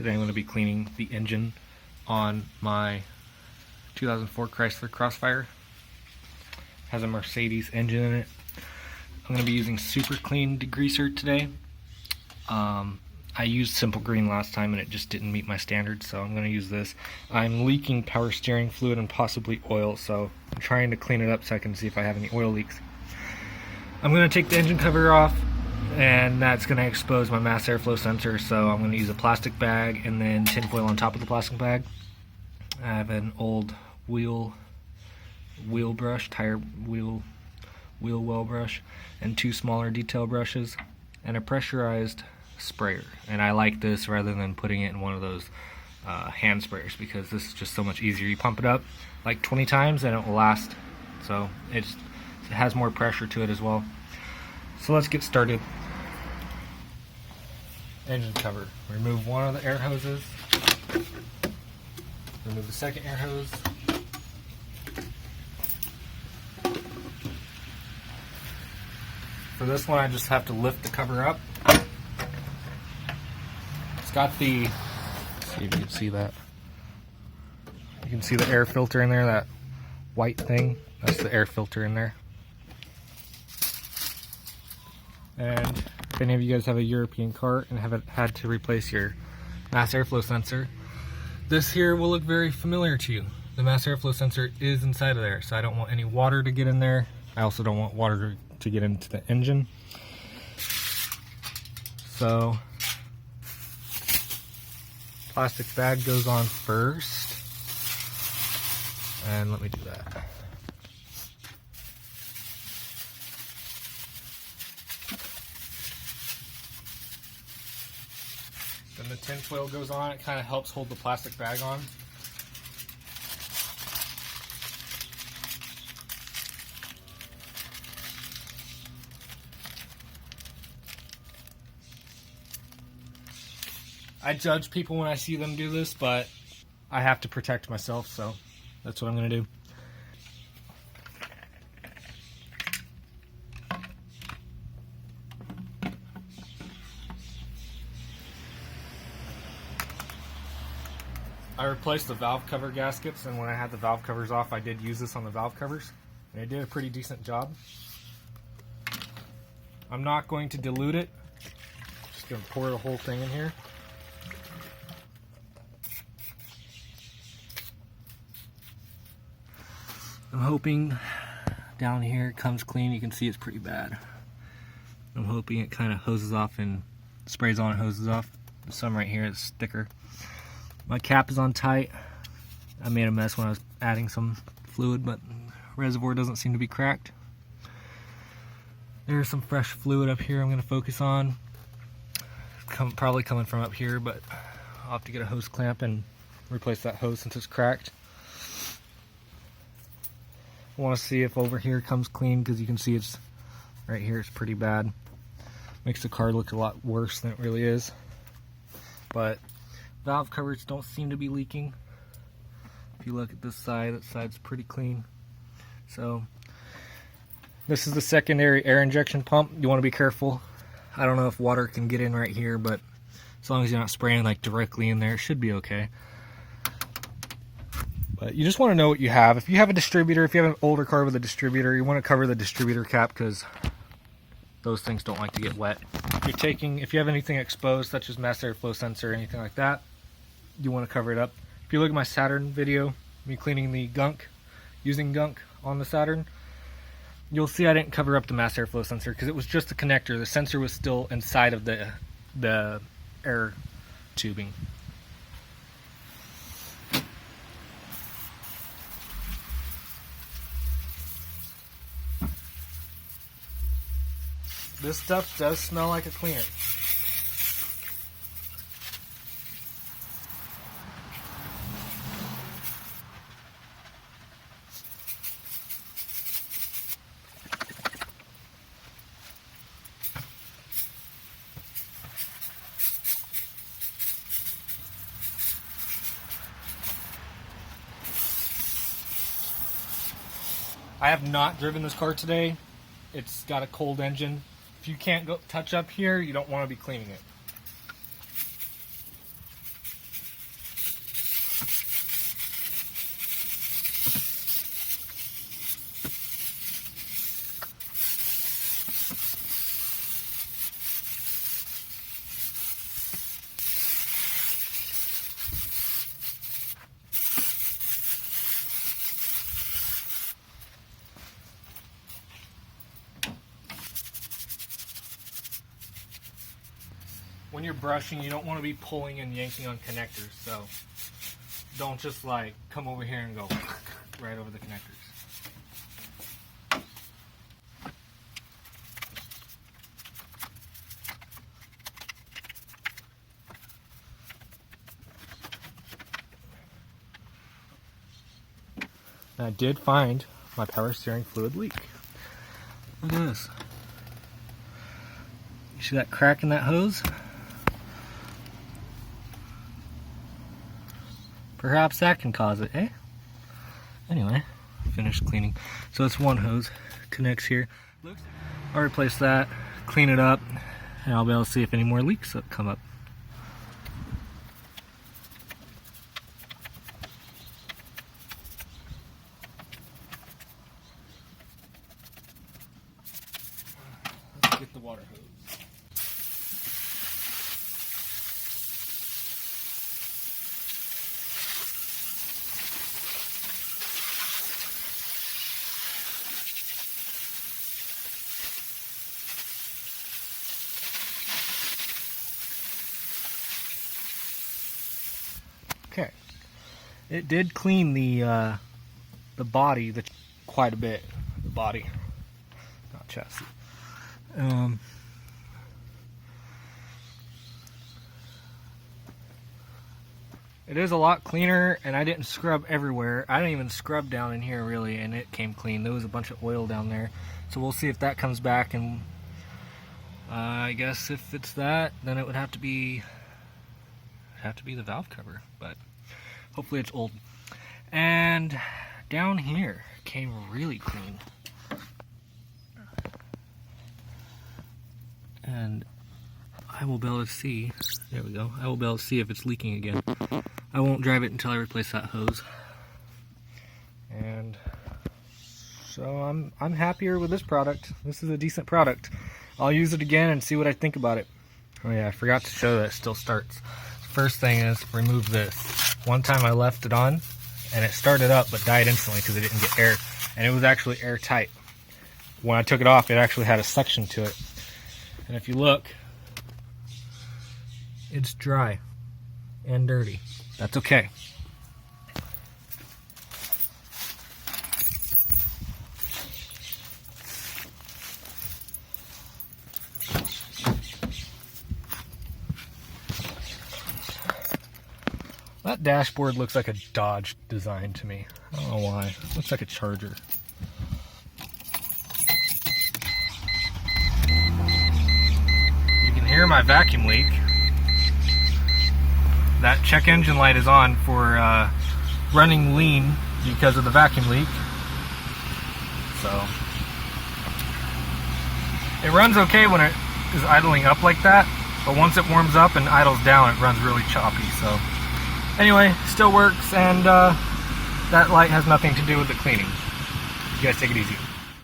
Today I'm going to be cleaning the engine on my 2004 Chrysler Crossfire. Has a Mercedes engine in it. I'm going to be using super clean degreaser today. I used Simple Green last time and it just didn't meet my standards, so I'm going to use this. I'm leaking power steering fluid and possibly oil, so I'm trying to clean it up so I can see if I have any oil leaks. I'm going to take the engine cover off, and that's going to expose my mass airflow sensor, so I'm going to use a plastic bag and then tin foil on top of the plastic bag. I have an old wheel brush, wheel well brush, and two smaller detail brushes, and a pressurized sprayer. And I like this rather than putting it in one of those hand sprayers, because this is just so much easier. You pump it up like 20 times and it will last, so it has more pressure to it as well. So let's get started. Engine cover. Remove one of the air hoses. Remove the second air hose. For this one, I just have to lift the cover up. It's got the, let's see if you can see that. You can see the air filter in there, that white thing. That's the air filter in there. And if any of you guys have a European car and haven't had to replace your mass airflow sensor, this here will look very familiar to you. The mass airflow sensor is inside of there, so I don't want any water to get in there. I also don't want water to get into the engine. So, plastic bag goes on first. And let me do that. Then the tin foil goes on. It kind of helps hold the plastic bag on. I judge people when I see them do this, but I have to protect myself, so that's what I'm going to do. I replaced the valve cover gaskets, and when I had the valve covers off, I did use this on the valve covers, and it did a pretty decent job. I'm not going to dilute it. Just going to pour the whole thing in here. I'm hoping down here it comes clean. You can see it's pretty bad. I'm hoping it kind of hoses off and sprays on and hoses off. Some right here is thicker. My cap is on tight. I made a mess when I was adding some fluid, but the reservoir doesn't seem to be cracked. There's some fresh fluid up here I'm going to focus on. Probably coming from up here, but I'll have to get a hose clamp and replace that hose since it's cracked. I want to see if over here comes clean, because you can see it's right here, it's pretty bad. Makes the car look a lot worse than it really is. But valve covers don't seem to be leaking. If you look at this side, that side's pretty clean. So this is the secondary air injection pump. You want to be careful. I don't know if water can get in right here, but as long as you're not spraying like directly in there, it should be okay. But you just want to know what you have. If you have a distributor, if you have an older car with a distributor, you want to cover the distributor cap, because those things don't like to get wet. If you have anything exposed, such as mass airflow sensor or anything like that, you want to cover it up. If you look at my Saturn video, me cleaning the gunk, using gunk on the Saturn, you'll see I didn't cover up the mass airflow sensor because it was just a connector. The sensor was still inside of the air tubing. This stuff does smell like a cleaner. I have not driven this car today. It's got a cold engine. If you can't go touch up here, you don't want to be cleaning it. when you're brushing, you don't want to be pulling and yanking on connectors, so don't just like come over here and go right over the connectors. I did find my power steering fluid leak. Look at this. You see that crack in that hose? Perhaps that can cause it, eh? Anyway, finished cleaning. So it's one hose, connects here. I'll replace that, clean it up, and I'll be able to see if any more leaks come up. Let's get the water hose. Okay, it did clean the body quite a bit. The body, not chassis. It is a lot cleaner, and I didn't scrub everywhere. I didn't even scrub down in here really, and it came clean. There was a bunch of oil down there, so we'll see if that comes back. And I guess if it's that, then it would have to be the valve cover, but hopefully it's old. And down here came really clean, and I will be able to see, there we go, I will be able to see if it's leaking again. I won't drive it until I replace that hose. And so I'm happier with this product. This is a decent product. I'll use it again and see what I think about it. Oh yeah, I forgot to show that it still starts. First thing is remove this. One time I left it on and it started up but died instantly because it didn't get air, and it was actually airtight. When I took it off, it actually had a suction to it, and if you look, it's dry and dirty. That's okay. That dashboard looks like a Dodge design to me. I don't know why. It looks like a Charger. You can hear my vacuum leak. That check engine light is on for running lean because of the vacuum leak. So it runs okay when it is idling up like that, but once it warms up and idles down, it runs really choppy. So anyway, still works, and that light has nothing to do with the cleaning. You guys take it easy.